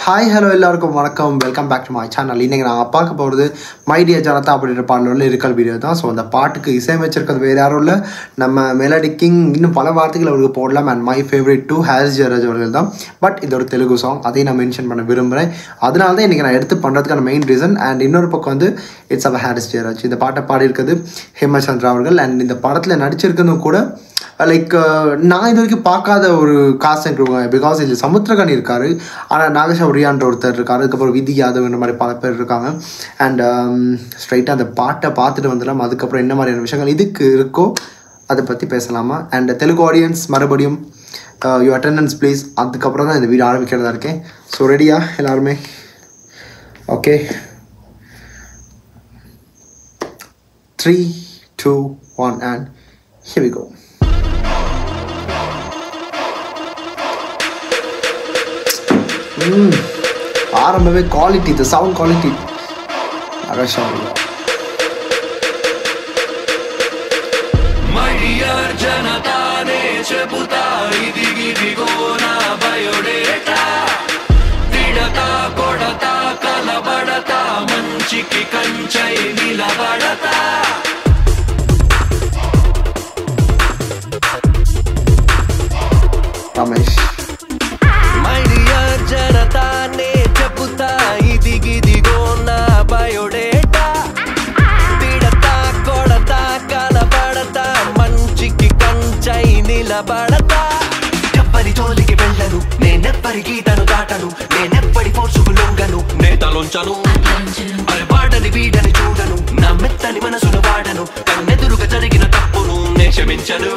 Hi hello எல்லாருக்கும் வணக்கம், welcome back to my channel. இன்றைக்கி நான் பார்க்க போகிறது மை டியர் ஜனதா அப்படின்ற பாடலில் இருக்கல் வீடியோ தான். ஸோ அந்த பாட்டுக்கு இசையமைச்சிருக்கிறது வேறு யாரும் இல்லை, நம்ம மெலடி கிங். இன்னும் பல வார்த்தைகள் அவருக்கு போடலாம். And my favourite too Harris Jayaraj அவர்கள் தான். பட் இது ஒரு தெலுங்கு சாங், அதையும் நான் மென்ஷன் பண்ண விரும்புகிறேன். அதனால தான் இன்றைக்கி நான் எடுத்து பண்ணுறதுக்கான மெயின் ரீசன். அண்ட் இன்னொரு பக்கம் வந்து இட்ஸ் அவர் ஹாரிஸ் ஜெயராஜ். இந்த பாட்டை பாடியிருக்கிறது ஹேமச்சந்திரா அவர்கள். அண்ட் இந்த படத்தில் நடிச்சிருக்கிறதும் கூட லைக் நான் இது வரைக்கும் பார்க்காத ஒரு காஸ்ட் இருக்குங்க. பிகாஸ் இதில் சமுத்திரகனி இருக்கார், ஆனால் நாகேஷ் ஒருத்தர் இருக்கார், அதுக்கப்புறம் விதி யாதவ் இந்த மாதிரி பல பேர் இருக்காங்க. அண்ட் ஸ்ட்ரைட்டாக அந்த பாட்டை பார்த்துட்டு வந்துடலாம். அதுக்கப்புறம் என்ன மாதிரியான விஷயங்கள் இதுக்கு இருக்கோ அதை பற்றி பேசலாமா. அண்ட் தெலுங்கு ஆடியன்ஸ் மறுபடியும் யூ அட்டெண்டன்ஸ் ப்ளீஸ். அதுக்கப்புறம் தான் இந்த வீடியோ ஆரம்பிக்கிறதா இருக்கேன். ஸோ ரெடியா எல்லாருமே? Okay, 3, 2, 1 and here we go. ఆరంభమే క్వాలిటీ, ద సౌండ్ క్వాలిటీ మంచికి కంచై నిలబడతా. రమేష్ ఎవ్వరి జోలికి వెళ్ళను, నేనెవ్వరి గీతను దాటను, నేనెవ్వడి ఫోర్సుకు లొంగను, నేతలుంచను. అరే వాడని వీడని చూడను, నా మెత్తని మనసును వాడను, కన్నెదురుగా జరిగిన తప్పును నే క్షమించను.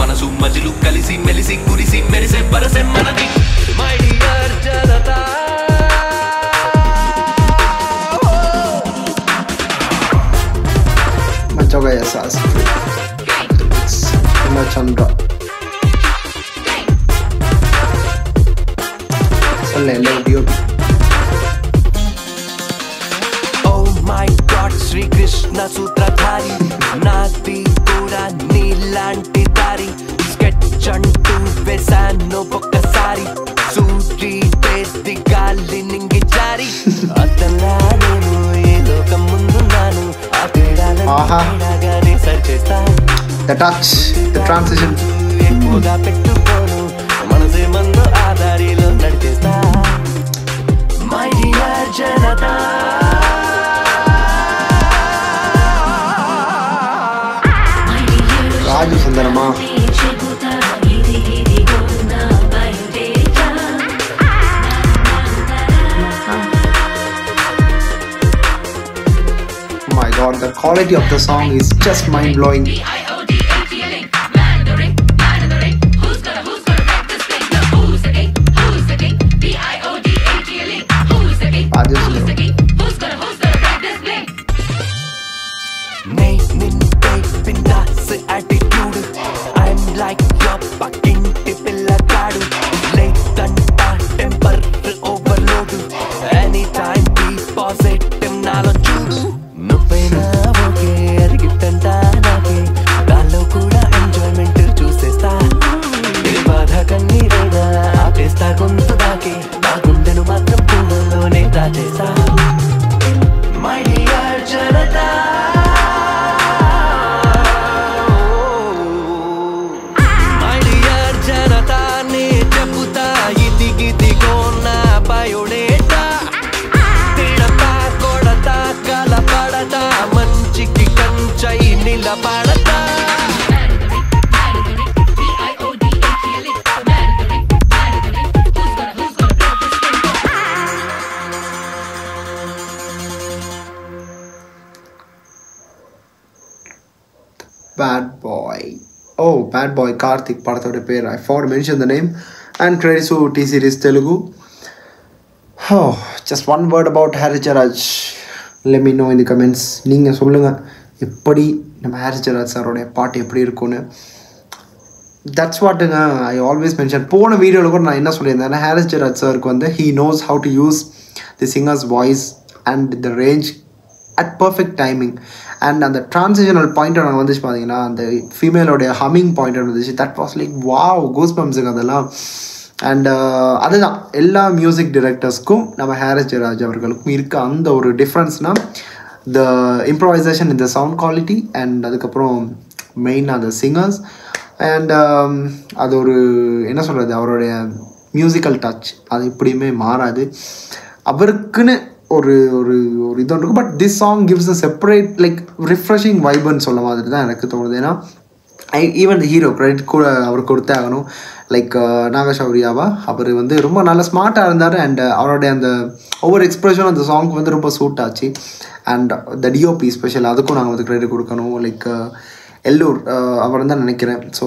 మనసు మజిలు కలిసి మెలిసి కురిసి మెరిసే వరసే మనది. మై డియర్ జనతా, మంచిగా చేస్తారు చంద్ర శ్రీకృష్ణ సూత్రధారి, నాది కూడా నీలాంటి దారి. స్కెచ్ అంటూ వేశాను ఒక్కసారి, సూర్యుడి పేది గాలి నింగి జారి. అతలా నేను ఏ లోకం ముందున్నాను, ఆ తేడాలని సరిచేస్తా. ఎక్కువగా పెట్టుకోను, మనసే మందు ఆ దారిలో నడిచేస్తా. మై డియర్ జనతా, రాజు సుందరమా my god, the quality of the song is just mind blowing. Bad Boy. Oh, Bad Boy Karthik படத்தோட பேர். I forgot to mention the name. And credits to T-Series Telugu. Oh, just one word about Haris Jeyaraj. Let me know in the comments. நீங்கள் சொல்லுங்கள் எப்படி நம்ம ஹாரிஸ் ஜெயராஜ் சாரோடைய பாட்டு எப்படி இருக்கும்னு. That's வாட்டுங்க ஐ ஆல்வேஸ் மென்ஷன். போன வீடியோவில் கூட நான் என்ன சொல்லியிருந்தேன், ஹாரிஸ் ஜெயராஜ் சாருக்கு வந்து he knows how to use the singer's voice and the range at perfect timing. And அந்த ட்ரான்சிஷனல் பாயிண்ட் நாங்கள் வந்துச்சு பார்த்தீங்கன்னா, அந்த ஃபீமேலோடைய ஹம்மிங் பாயிண்ட் வந்துச்சு. That was like wow, goose பம்ப்ஸுங்க அதெல்லாம். அண்ட் அதுதான் எல்லா மியூசிக் டைரக்டர்ஸ்க்கும் நம்ம ஹாரிஸ் ஜெயராஜ் அவர்களுக்கும் இருக்க அந்த ஒரு டிஃப்ரென்ஸ்னால் த இம்ப்ரவைசேஷன் இந்த சவுண்ட் குவாலிட்டி அண்ட் அதுக்கப்புறம் மெயினாக அந்த சிங்கர்ஸ் அண்ட் அது ஒரு என்ன சொல்கிறது அவருடைய மியூசிக்கல் டச் அது எப்படியுமே மாறாது. அவருக்குன்னு ஒரு ஒரு ஒரு இது இருக்கும். But this song gives a separate like refreshing வைபுன்னு சொல்ல மாதிரி தான் எனக்கு தோணுது. ஏன்னா ஈவன் த ஹீரோ கிரெடிட் கூட அவர் கொடுத்தே ஆகணும். லைக் நாகசௌரியாவா அவர் வந்து ரொம்ப நல்ல ஸ்மார்ட்டாக இருந்தார் அண்ட் அவருடைய அந்த ஒவ்வொரு எக்ஸ்ப்ரெஷனும் அந்த சாங்க்கு வந்து ரொம்ப சூட் ஆச்சு. அண்ட் த டிஓபி ஸ்பெஷல் அதுக்கும் நாங்கள் வந்து கிரெடிட் கொடுக்கணும். லைக் எல்லூர் அவர் தான் நினைக்கிறேன். ஸோ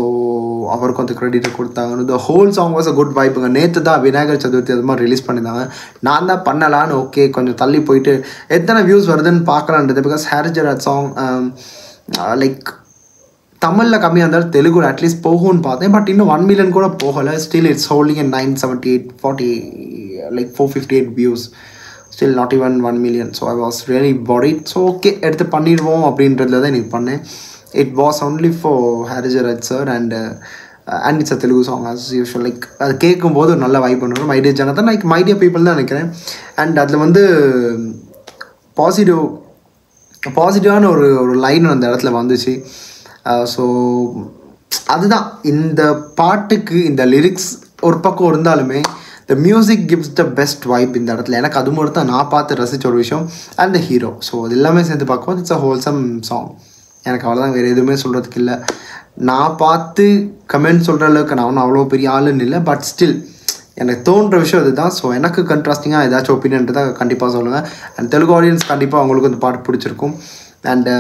அவருக்கும் அந்த கிரெடிட்டை கொடுத்தாங்க. The whole song was a good வைப்புங்க. நேற்று தான் விநாயகர் சதுர்த்தி அது மாதிரி ரிலீஸ் பண்ணியிருந்தாங்க. நான் தான் பண்ணலான்னு ஓகே கொஞ்சம் தள்ளி போயிட்டு எத்தனை வியூஸ் வருதுன்னு பார்க்கலான்றது. Because Harris Jayaraj song like தமிழில் கம்மியாக இருந்தாலும் தெலுங்குல அட்லீஸ்ட் போகும்னு பார்த்தேன். பட் இன்னும் 1 million கூட போகலை. Still it's holding in 978 like 458 views. Still not even 1 million. So I was really worried. So okay எடுத்து பண்ணிடுவோம் அப்படின்றதுல தான் எனக்கு பண்ணேன். It was only for Haris Jeyaraj sir and it's a Telugu song as usual. Like அது கேட்கும்போது ஒரு நல்ல வைப் பண்ணுவோம். My dear Janata like my dear people தான் நினைக்கிறேன். அண்ட் அதில் வந்து பாசிட்டிவான ஒரு லைன் அந்த இடத்துல வந்துச்சு. ஸோ அதுதான் இந்த பாட்டுக்கு இந்த லிரிக்ஸ் ஒரு பக்கம் இருந்தாலுமே the music gives the best vibe இந்த இடத்துல. எனக்கு அது மட்டும் தான் நான் பார்த்து ரசித்த ஒரு விஷயம். And the hero. ஸோ அது எல்லாமே சேர்ந்து பார்க்கும்போது இட்ஸ் அ ஹோல்சம் சாங். எனக்கு அவ்வளோதான், வேறு எதுவுமே சொல்கிறதுக்கு இல்லை. நான் பார்த்து கமெண்ட் சொல்கிற அளவுக்கு நான் ஒன்றும் அவ்வளோ பெரிய ஆளுன்னு இல்லை. பட் ஸ்டில் எனக்கு தோன்ற விஷயம் அதுதான். ஸோ எனக்கு கண்ட்ராஸ்டிங்காக ஏதாச்சும் ஒப்பீனியன்றதை கண்டிப்பாக சொல்லுங்கள். அண்ட் தெலுங்கு ஆடியன்ஸ் கண்டிப்பாக அவங்களுக்கு இந்த பாட்டு பிடிச்சிருக்கும். அண்ட்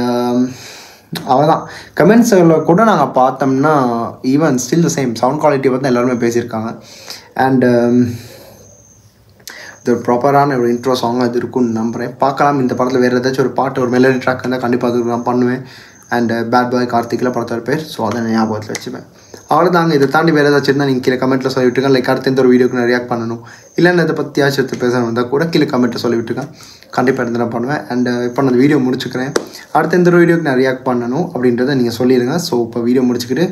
அவ்வளோதான். கமெண்ட்ஸில் கூட நாங்கள் பார்த்தோம்னா even still the same sound quality பற்றி எல்லாருமே பேசியிருக்காங்க. அண்ட் இது ஒரு ப்ராப்பரான ஒரு இன்ட்ரோ சாங் அது இருக்குன்னு நம்புகிறேன். பார்க்கலாம் இந்த படத்தில் வேறு ஏதாச்சும் ஒரு பாட்டு ஒரு மெலடி ட்ராக் இருந்தால் கண்டிப்பாக அதுக்கு நான் பண்ணுவேன். அண்ட் பேட் பாய் கார்த்திகில் படத்தோட பேர். ஸோ அதை ஞாபகத்தில் வச்சுப்பேன். அவ்வளோதாங்க. இதை தாண்டி வேறு ஏதாச்சும் இருந்தால் நீங்கள் கீழே கமெண்ட்டில் சொல்லிவிட்டுருங்க. லைக் அடுத்த இந்த ஒரு வீடியோக்கு நான் ரியாக்ட் பண்ணணும் இல்லைன்னா இதை பற்றி எடுத்து பேசணும் இருந்தால் கூட கீழே கமெண்ட்டை சொல்லிவிட்டுருக்கேன். கண்டிப்பாக எடுத்து நான் பண்ணுவேன். அண்ட் இப்போ நான் வீடியோ முடிச்சுக்கிறேன். அடுத்த இந்த ஒரு வீடியோக்கு நான் ரியாக்ட் பண்ணணும் அப்படின்றத நீங்கள் சொல்லிடுங்க. ஸோ இப்போ வீடியோ முடிச்சுக்கிட்டு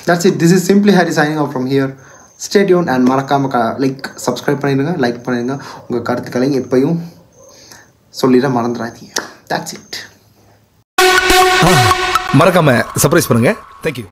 that's it. This is simply Harry signing off from here. Stay tuned and மறக்காமல் லைக் சப்ஸ்கிரைப் பண்ணிடுங்க, லைக் பண்ணிடுங்க. உங்கள் கருத்துக்களை எப்பயும் சொல்லிட மறந்துடாதீங்க. That's it. மறக்காம சர்ப்ரைஸ் பண்ணுங்க. தேங்க்யூ.